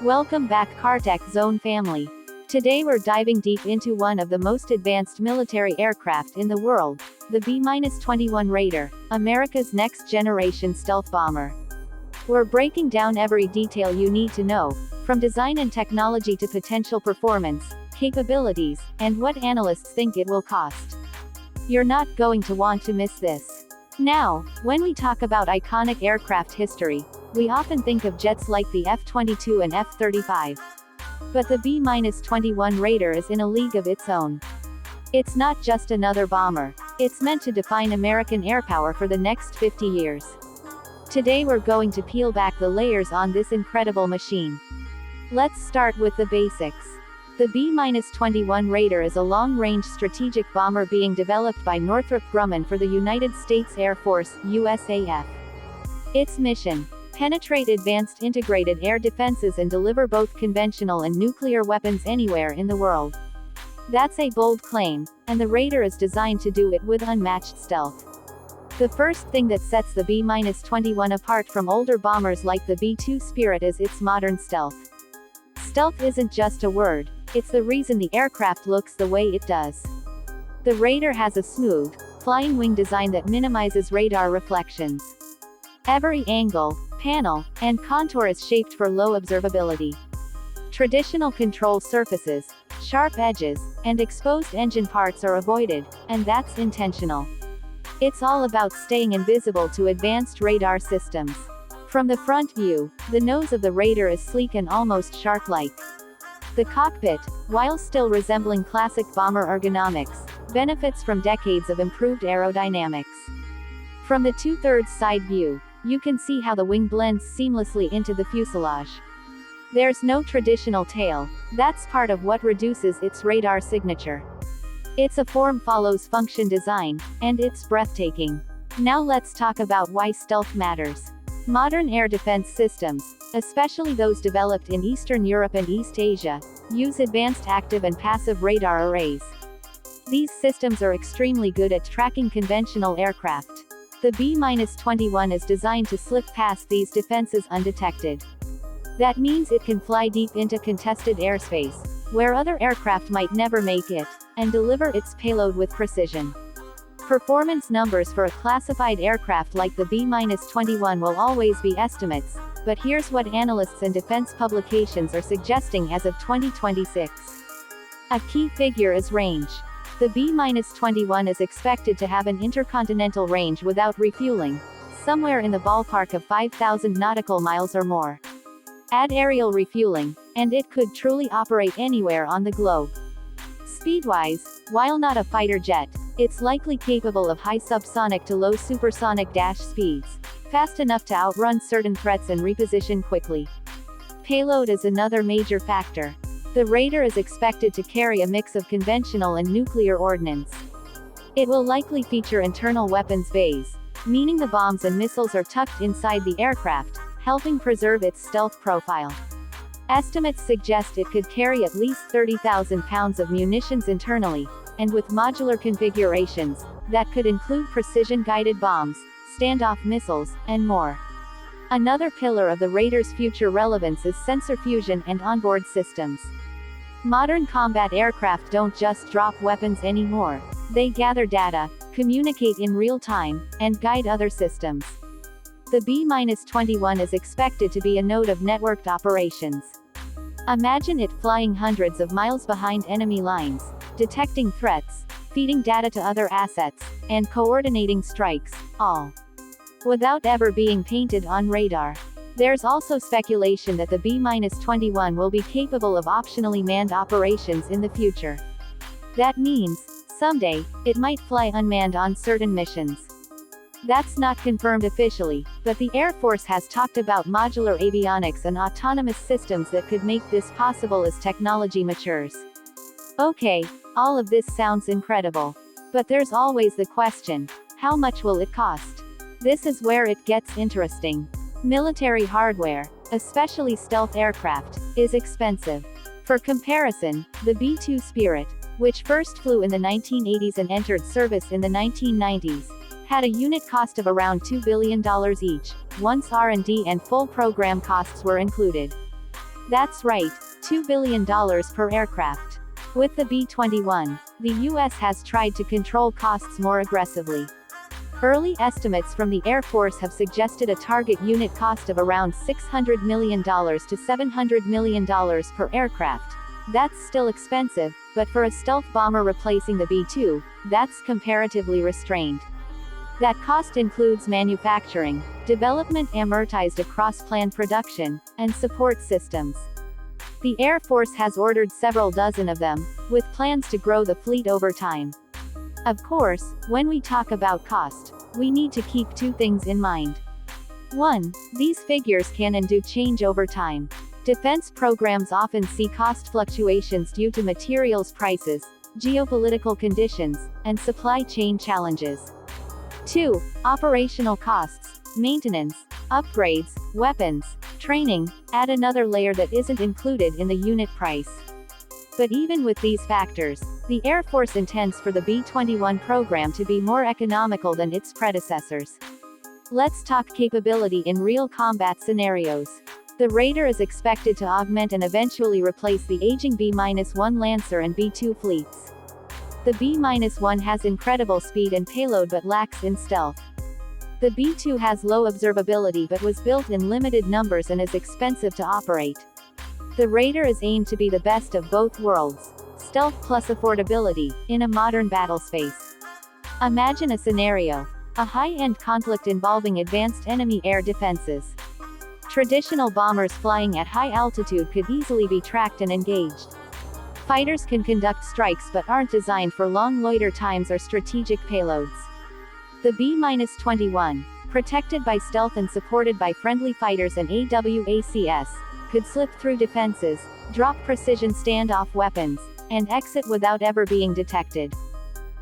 Welcome back Cartech Zone family. Today we're diving deep into one of the most advanced military aircraft in the world, the B-21 Raider, America's next-generation stealth bomber. We're breaking down every detail you need to know, from design and technology to potential performance, capabilities, and what analysts think it will cost. You're not going to want to miss this. Now, when we talk about iconic aircraft history, we often think of jets like the F-22 and F-35. But the B-21 Raider is in a league of its own. It's not just another bomber. It's meant to define American airpower for the next 50 years. Today we're going to peel back the layers on this incredible machine. Let's start with the basics. The B-21 Raider is a long-range strategic bomber being developed by Northrop Grumman for the United States Air Force, USAF. Its mission: penetrate advanced integrated air defenses and deliver both conventional and nuclear weapons anywhere in the world. That's a bold claim, and the Raider is designed to do it with unmatched stealth. The first thing that sets the B-21 apart from older bombers like the B-2 Spirit is its modern stealth. Stealth isn't just a word, it's the reason the aircraft looks the way it does. The Raider has a smooth, flying wing design that minimizes radar reflections. Every angle, panel, and contour is shaped for low observability. Traditional control surfaces, sharp edges, and exposed engine parts are avoided, and that's intentional. It's all about staying invisible to advanced radar systems. From the front view, the nose of the Raider is sleek and almost shark-like. The cockpit, while still resembling classic bomber ergonomics, benefits from decades of improved aerodynamics. From the 2/3 side view, you can see how the wing blends seamlessly into the fuselage. There's no traditional tail, that's part of what reduces its radar signature. It's a form-follows-function design, and it's breathtaking. Now let's talk about why stealth matters. Modern air defense systems, especially those developed in Eastern Europe and East Asia, use advanced active and passive radar arrays. These systems are extremely good at tracking conventional aircraft. The B-21 is designed to slip past these defenses undetected. That means it can fly deep into contested airspace, where other aircraft might never make it, and deliver its payload with precision. Performance numbers for a classified aircraft like the B-21 will always be estimates, but here's what analysts and defense publications are suggesting as of 2026. A key figure is range. The B-21 is expected to have an intercontinental range without refueling, somewhere in the ballpark of 5,000 nautical miles or more. Add aerial refueling, and it could truly operate anywhere on the globe. Speed-wise, while not a fighter jet, it's likely capable of high subsonic to low supersonic dash speeds, fast enough to outrun certain threats and reposition quickly. Payload is another major factor. The Raider is expected to carry a mix of conventional and nuclear ordnance. It will likely feature internal weapons bays, meaning the bombs and missiles are tucked inside the aircraft, helping preserve its stealth profile. Estimates suggest it could carry at least 30,000 pounds of munitions internally, and with modular configurations, that could include precision-guided bombs, standoff missiles, and more. Another pillar of the Raider's future relevance is sensor fusion and onboard systems. Modern combat aircraft don't just drop weapons anymore, they gather data, communicate in real time, and guide other systems. The B-21 is expected to be a node of networked operations. Imagine it flying hundreds of miles behind enemy lines, detecting threats, feeding data to other assets, and coordinating strikes, all without ever being painted on radar. There's also speculation that the B-21 will be capable of optionally manned operations in the future. That means, someday, it might fly unmanned on certain missions. That's not confirmed officially, but the Air Force has talked about modular avionics and autonomous systems that could make this possible as technology matures. Okay, all of this sounds incredible. But there's always the question, how much will it cost? This is where it gets interesting. Military hardware, especially stealth aircraft, is expensive. For comparison, the B-2 Spirit, which first flew in the 1980s and entered service in the 1990s, had a unit cost of around $2 billion each, once R&D and full program costs were included. That's right, $2 billion per aircraft. With the B-21, the U.S. has tried to control costs more aggressively. Early estimates from the Air Force have suggested a target unit cost of around $600 million to $700 million per aircraft. That's still expensive, but for a stealth bomber replacing the B-2, that's comparatively restrained. That cost includes manufacturing, development amortized across planned production, and support systems. The Air Force has ordered several dozen of them, with plans to grow the fleet over time. Of course, when we talk about cost, we need to keep two things in mind. 1. These figures can and do change over time. Defense programs often see cost fluctuations due to materials prices, geopolitical conditions, and supply chain challenges. 2. Operational costs, maintenance, upgrades, weapons, training, add another layer that isn't included in the unit price. But even with these factors, the Air Force intends for the B-21 program to be more economical than its predecessors. Let's talk capability in real combat scenarios. The Raider is expected to augment and eventually replace the aging B-1 Lancer and B-2 fleets. The B-1 has incredible speed and payload but lacks in stealth. The B-2 has low observability but was built in limited numbers and is expensive to operate. The Raider is aimed to be the best of both worlds, stealth plus affordability, in a modern battlespace. Imagine a scenario: a high-end conflict involving advanced enemy air defenses. Traditional bombers flying at high altitude could easily be tracked and engaged. Fighters can conduct strikes but aren't designed for long loiter times or strategic payloads. The B-21, protected by stealth and supported by friendly fighters and AWACS, could slip through defenses, drop precision standoff weapons, and exit without ever being detected.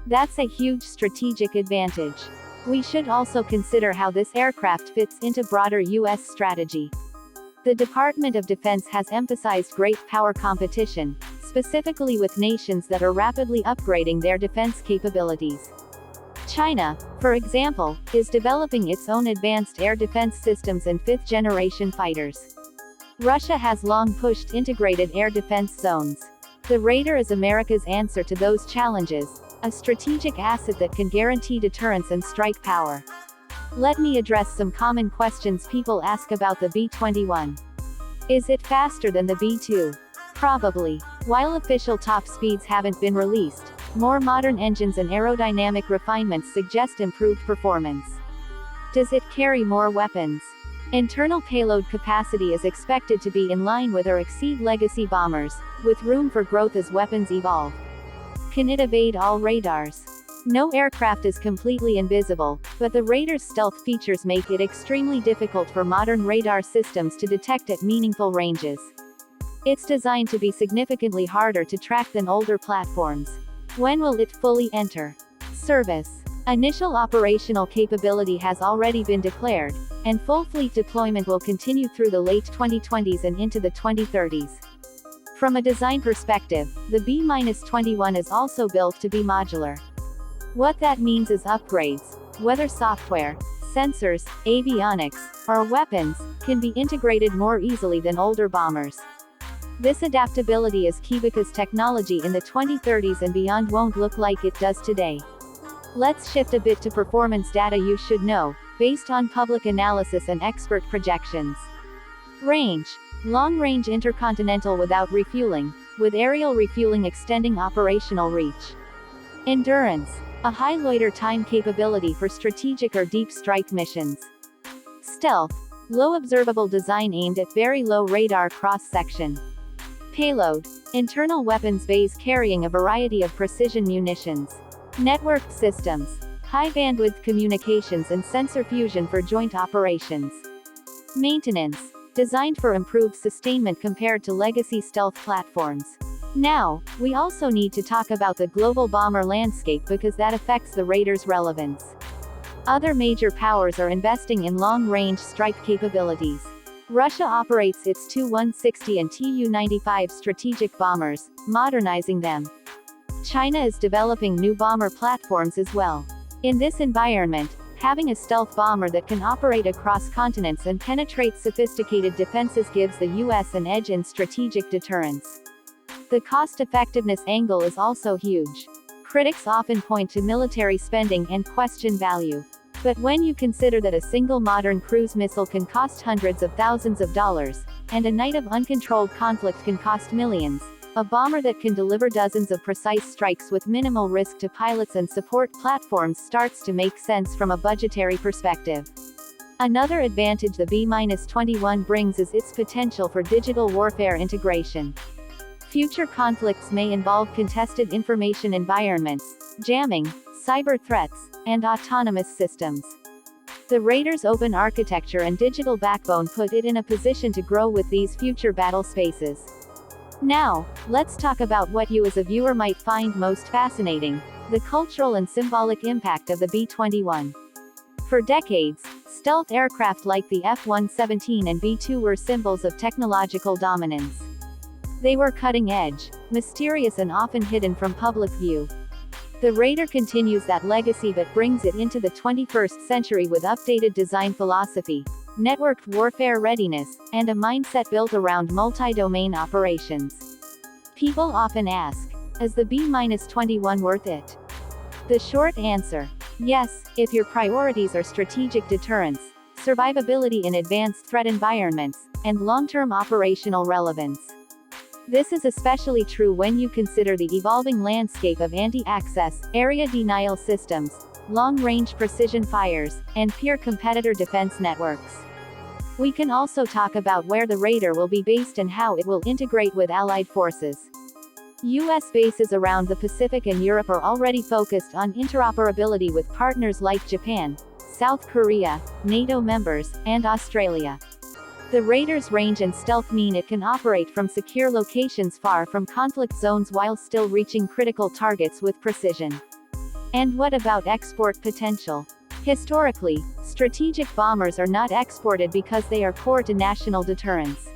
That's a huge strategic advantage. We should also consider how this aircraft fits into broader U.S. strategy. The Department of Defense has emphasized great power competition, specifically with nations that are rapidly upgrading their defense capabilities. China, for example, is developing its own advanced air defense systems and fifth-generation fighters. Russia has long pushed integrated air defense zones. The Raider is America's answer to those challenges, a strategic asset that can guarantee deterrence and strike power. Let me address some common questions people ask about the B-21. Is it faster than the B-2? Probably. While official top speeds haven't been released, more modern engines and aerodynamic refinements suggest improved performance. Does it carry more weapons? Internal payload capacity is expected to be in line with or exceed legacy bombers, with room for growth as weapons evolve. Can it evade all radars? No aircraft is completely invisible, but the Raider's stealth features make it extremely difficult for modern radar systems to detect at meaningful ranges. It's designed to be significantly harder to track than older platforms. When will it fully enter service? Initial operational capability has already been declared, and full fleet deployment will continue through the late 2020s and into the 2030s. From a design perspective, the B-21 is also built to be modular. What that means is upgrades, whether software, sensors, avionics, or weapons, can be integrated more easily than older bombers. This adaptability is key because technology in the 2030s and beyond won't look like it does today. Let's shift a bit to performance data you should know, based on public analysis and expert projections. Range. Long-range intercontinental without refueling, with aerial refueling extending operational reach. Endurance. A high loiter time capability for strategic or deep strike missions. Stealth. Low observable design aimed at very low radar cross-section. Payload. Internal weapons bays carrying a variety of precision munitions. Networked systems. High bandwidth communications and sensor fusion for joint operations. Maintenance. Designed for improved sustainment compared to legacy stealth platforms. Now, we also need to talk about the global bomber landscape because that affects the Raider's relevance. Other major powers are investing in long-range strike capabilities. Russia operates its Tu-160 and Tu-95 strategic bombers, modernizing them. China is developing new bomber platforms as well. In this environment, Having a stealth bomber that can operate across continents and penetrate sophisticated defenses gives the US an edge in strategic deterrence. The cost-effectiveness angle is also huge. Critics often point to military spending and question value. But when you consider that a single modern cruise missile can cost hundreds of thousands of dollars, and a night of uncontrolled conflict can cost millions, a bomber that can deliver dozens of precise strikes with minimal risk to pilots and support platforms starts to make sense from a budgetary perspective. Another advantage the B-21 brings is its potential for digital warfare integration. Future conflicts may involve contested information environments, jamming, cyber threats, and autonomous systems. The Raider's open architecture and digital backbone put it in a position to grow with these future battle spaces. Now, let's talk about what you as a viewer might find most fascinating: the cultural and symbolic impact of the B-21. For decades, stealth aircraft like the F-117 and B-2 were symbols of technological dominance. They were cutting-edge, mysterious and often hidden from public view. The Raider continues that legacy but brings it into the 21st century with updated design philosophy, networked warfare readiness, and a mindset built around multi-domain operations. People often ask, is the B-21 worth it? The short answer: yes, if your priorities are strategic deterrence, survivability in advanced threat environments, and long-term operational relevance. This is especially true when you consider the evolving landscape of anti-access, area denial systems, long-range precision fires, and peer competitor defense networks. We can also talk about where the Raider will be based and how it will integrate with allied forces. U.S. bases around the Pacific and Europe are already focused on interoperability with partners like Japan, South Korea, NATO members, and Australia. The Raider's range and stealth mean it can operate from secure locations far from conflict zones while still reaching critical targets with precision. And what about export potential? Historically, strategic bombers are not exported because they are core to national deterrence.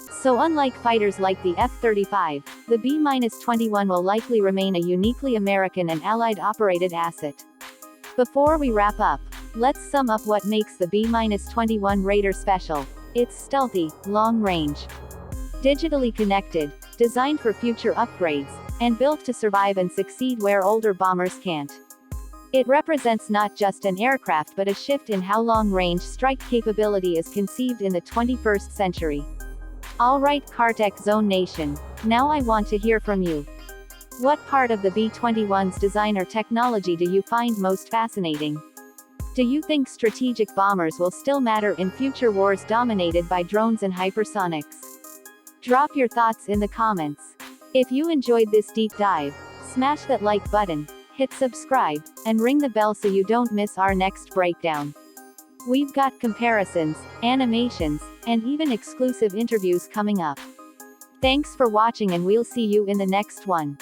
So unlike fighters like the F-35, the B-21 will likely remain a uniquely American and Allied-operated asset. Before we wrap up, let's sum up what makes the B-21 Raider special. It's stealthy, long-range, digitally connected, designed for future upgrades, and built to survive and succeed where older bombers can't. It represents not just an aircraft but a shift in how long-range strike capability is conceived in the 21st century. Alright Cartech Zone Nation, now I want to hear from you. What part of the B-21's design or technology do you find most fascinating? Do you think strategic bombers will still matter in future wars dominated by drones and hypersonics? Drop your thoughts in the comments. If you enjoyed this deep dive, smash that like button, hit subscribe, and ring the bell so you don't miss our next breakdown. We've got comparisons, animations, and even exclusive interviews coming up. Thanks for watching and we'll see you in the next one.